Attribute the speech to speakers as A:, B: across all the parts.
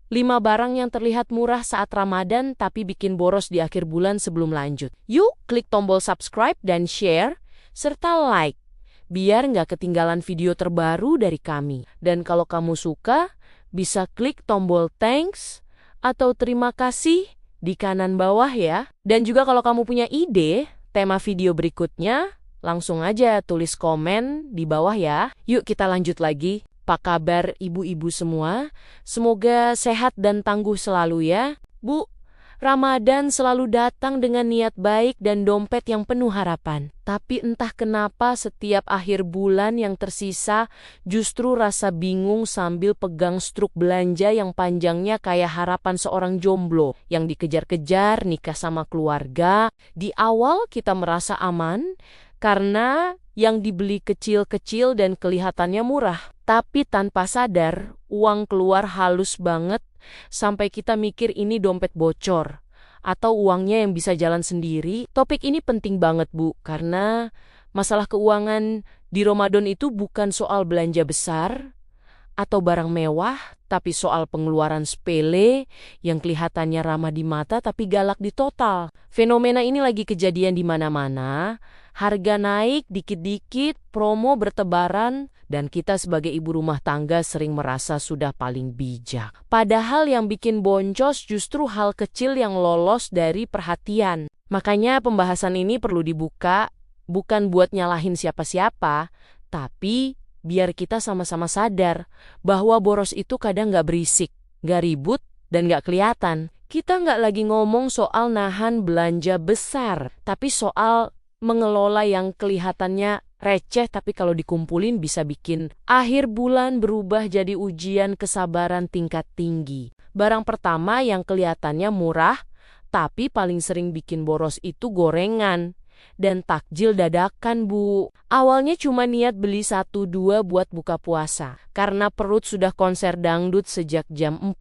A: 5 barang yang terlihat murah saat Ramadan tapi bikin boros di akhir bulan sebelum lanjut. Yuk, klik tombol subscribe dan share, serta like, biar nggak ketinggalan video terbaru dari kami. Dan kalau kamu suka, bisa klik tombol thanks atau terima kasih di kanan bawah ya. Dan juga kalau kamu punya ide, tema video berikutnya, langsung aja tulis komen di bawah ya. Yuk kita lanjut lagi. Apa kabar ibu-ibu semua? Semoga sehat dan tangguh selalu ya. Bu, Ramadan selalu datang dengan niat baik dan dompet yang penuh harapan. Tapi entah kenapa setiap akhir bulan yang tersisa justru rasa bingung sambil pegang struk belanja yang panjangnya kayak harapan seorang jomblo yang dikejar-kejar nikah sama keluarga. Di awal kita merasa aman karena yang dibeli kecil-kecil dan kelihatannya murah. Tapi tanpa sadar, uang keluar halus banget sampai kita mikir ini dompet bocor atau uangnya yang bisa jalan sendiri. Topik ini penting banget, Bu, karena masalah keuangan di Ramadan itu bukan soal belanja besar atau barang mewah, tapi soal pengeluaran sepele yang kelihatannya ramah di mata tapi galak di total. Fenomena ini lagi kejadian di mana-mana. Harga naik dikit-dikit, promo bertebaran, dan kita sebagai ibu rumah tangga sering merasa sudah paling bijak. Padahal yang bikin boncos justru hal kecil yang lolos dari perhatian. Makanya pembahasan ini perlu dibuka, bukan buat nyalahin siapa-siapa, tapi biar kita sama-sama sadar bahwa boros itu kadang nggak berisik, nggak ribut, dan nggak kelihatan. Kita nggak lagi ngomong soal nahan belanja besar, tapi soal mengelola yang kelihatannya receh tapi kalau dikumpulin bisa bikin akhir bulan berubah jadi ujian kesabaran tingkat tinggi. Barang pertama yang kelihatannya murah tapi paling sering bikin boros itu gorengan dan takjil dadakan, Bu. Awalnya cuma niat beli 1-2 buat buka puasa. Karena perut sudah konser dangdut sejak jam 4,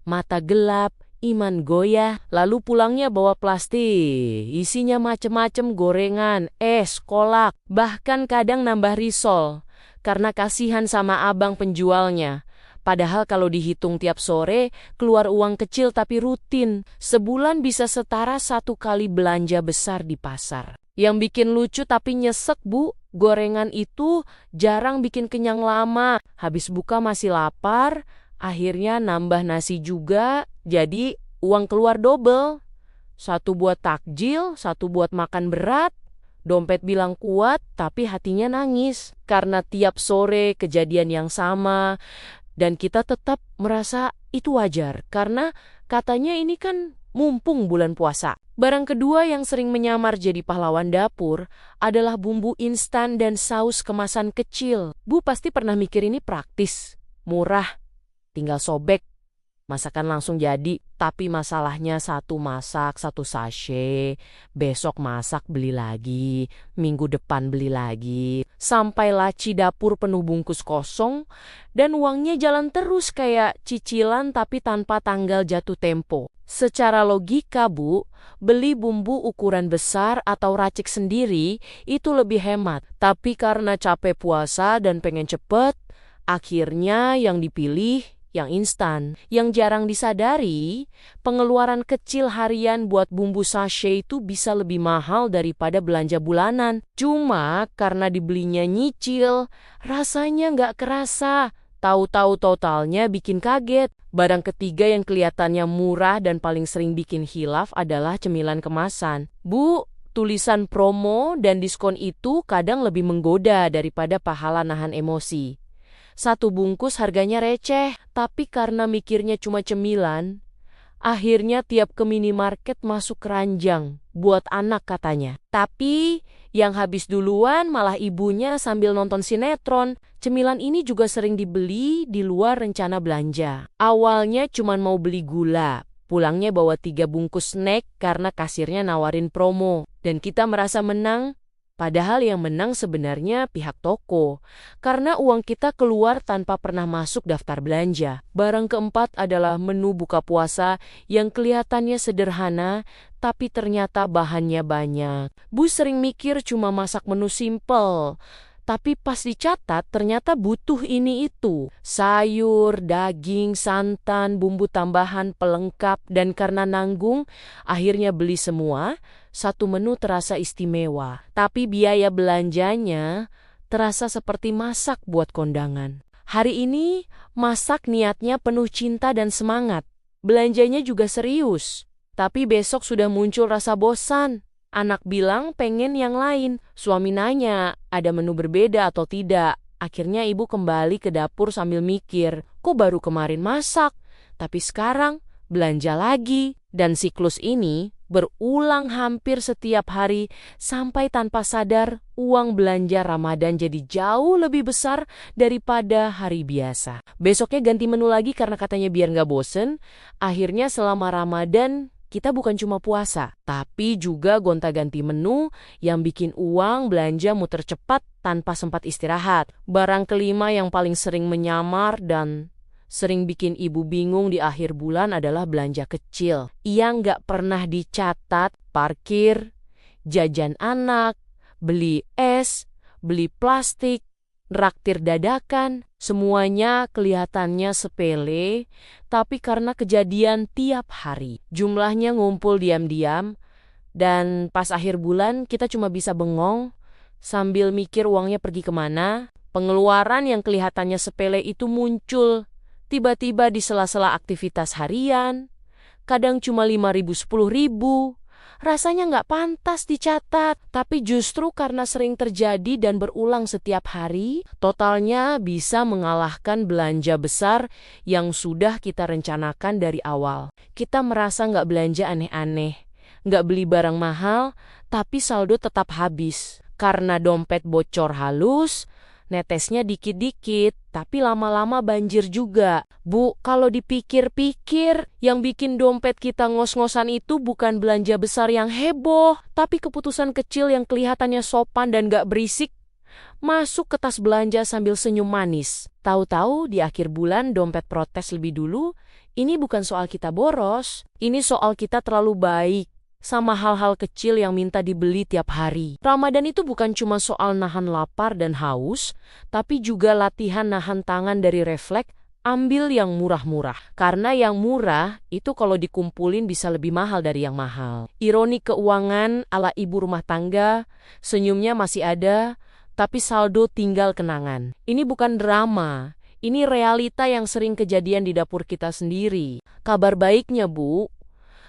A: mata gelap, iman goyah, lalu pulangnya bawa plastik, isinya macem-macem gorengan, es, kolak, bahkan kadang nambah risol, karena kasihan sama abang penjualnya. Padahal kalau dihitung tiap sore, keluar uang kecil tapi rutin, sebulan bisa setara 1 kali belanja besar di pasar. Yang bikin lucu tapi nyesek, Bu, gorengan itu jarang bikin kenyang lama, habis buka masih lapar, akhirnya nambah nasi juga, jadi uang keluar double. 1 buat takjil, 1 buat makan berat. Dompet bilang kuat, tapi hatinya nangis. Karena tiap sore kejadian yang sama, dan kita tetap merasa itu wajar. Karena katanya ini kan mumpung bulan puasa. Barang kedua yang sering menyamar jadi pahlawan dapur adalah bumbu instan dan saus kemasan kecil. Bu pasti pernah mikir ini praktis, murah, tinggal sobek, masakan langsung jadi, tapi masalahnya 1 masak 1 sachet, besok masak beli lagi, minggu depan beli lagi, sampai laci dapur penuh bungkus kosong, dan uangnya jalan terus kayak cicilan tapi tanpa tanggal jatuh tempo. Secara logika, Bu, beli bumbu ukuran besar atau racik sendiri itu lebih hemat, tapi karena capek puasa dan pengen cepet, akhirnya yang dipilih yang instan. Yang jarang disadari, pengeluaran kecil harian buat bumbu sachet itu bisa lebih mahal daripada belanja bulanan. Cuma karena dibelinya nyicil, rasanya nggak kerasa. Tahu-tahu totalnya bikin kaget. Barang ketiga yang kelihatannya murah dan paling sering bikin hilaf adalah cemilan kemasan. Bu, tulisan promo dan diskon itu kadang lebih menggoda daripada pahala nahan emosi. 1 bungkus harganya receh, tapi karena mikirnya cuma cemilan, akhirnya tiap ke minimarket masuk keranjang, buat anak katanya. Tapi yang habis duluan malah ibunya sambil nonton sinetron. Cemilan ini juga sering dibeli di luar rencana belanja. Awalnya cuma mau beli gula, pulangnya bawa 3 bungkus snack karena kasirnya nawarin promo. Dan kita merasa menang. Padahal yang menang sebenarnya pihak toko, karena uang kita keluar tanpa pernah masuk daftar belanja. Barang keempat adalah menu buka puasa yang kelihatannya sederhana, tapi ternyata bahannya banyak. Bu sering mikir cuma masak menu simple, Tapi pas dicatat ternyata butuh ini itu. Sayur, daging, santan, bumbu tambahan, pelengkap, dan karena nanggung, akhirnya beli semua. Satu menu terasa istimewa. Tapi biaya belanjanya terasa seperti masak buat kondangan. Hari ini, masak niatnya penuh cinta dan semangat. Belanjanya juga serius. Tapi besok sudah muncul rasa bosan. Anak bilang pengen yang lain. Suami nanya, ada menu berbeda atau tidak. Akhirnya ibu kembali ke dapur sambil mikir, kok baru kemarin masak? Tapi sekarang belanja lagi. Dan siklus ini berulang hampir setiap hari sampai tanpa sadar uang belanja Ramadan jadi jauh lebih besar daripada hari biasa. Besoknya ganti menu lagi karena katanya biar nggak bosen. Akhirnya selama Ramadan kita bukan cuma puasa, tapi juga gonta-ganti menu yang bikin uang belanja muter cepat tanpa sempat istirahat. Barang kelima yang paling sering menyamar dan sering bikin ibu bingung di akhir bulan adalah belanja kecil. Yang nggak pernah dicatat, parkir, jajan anak, beli es, beli plastik, raktir dadakan, semuanya kelihatannya sepele, tapi karena kejadian tiap hari. Jumlahnya ngumpul diam-diam, dan pas akhir bulan kita cuma bisa bengong, sambil mikir uangnya pergi kemana. Pengeluaran yang kelihatannya sepele itu muncul tiba-tiba di sela-sela aktivitas harian, kadang cuma 5.000, 10.000. Rasanya nggak pantas dicatat, tapi justru karena sering terjadi dan berulang setiap hari, totalnya bisa mengalahkan belanja besar yang sudah kita rencanakan dari awal. Kita merasa nggak belanja aneh-aneh, nggak beli barang mahal, tapi saldo tetap habis. Karena dompet bocor halus, netesnya dikit-dikit, tapi lama-lama banjir juga. Bu, kalau dipikir-pikir, yang bikin dompet kita ngos-ngosan itu bukan belanja besar yang heboh, tapi keputusan kecil yang kelihatannya sopan dan gak berisik. Masuk ke tas belanja sambil senyum manis. Tahu-tahu di akhir bulan dompet protes lebih dulu. Ini bukan soal kita boros, ini soal kita terlalu baik sama hal-hal kecil yang minta dibeli tiap hari. Ramadan itu bukan cuma soal nahan lapar dan haus, tapi juga latihan nahan tangan dari refleks, ambil yang murah-murah. Karena yang murah itu kalau dikumpulin bisa lebih mahal dari yang mahal. Ironi keuangan ala ibu rumah tangga, senyumnya masih ada, tapi saldo tinggal kenangan. Ini bukan drama, ini realita yang sering kejadian di dapur kita sendiri. Kabar baiknya, Bu,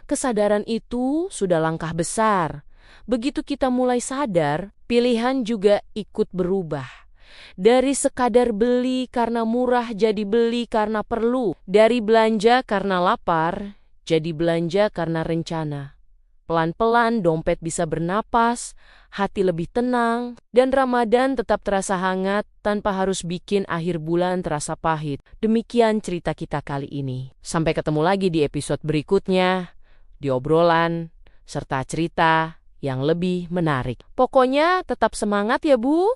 A: kesadaran itu sudah langkah besar. Begitu kita mulai sadar, pilihan juga ikut berubah. Dari sekadar beli karena murah jadi beli karena perlu. Dari belanja karena lapar, jadi belanja karena rencana. Pelan-pelan dompet bisa bernapas, hati lebih tenang, dan Ramadan tetap terasa hangat tanpa harus bikin akhir bulan terasa pahit. Demikian cerita kita kali ini. Sampai ketemu lagi di episode berikutnya, di obrolan, serta cerita yang lebih menarik. Pokoknya tetap semangat ya Bu.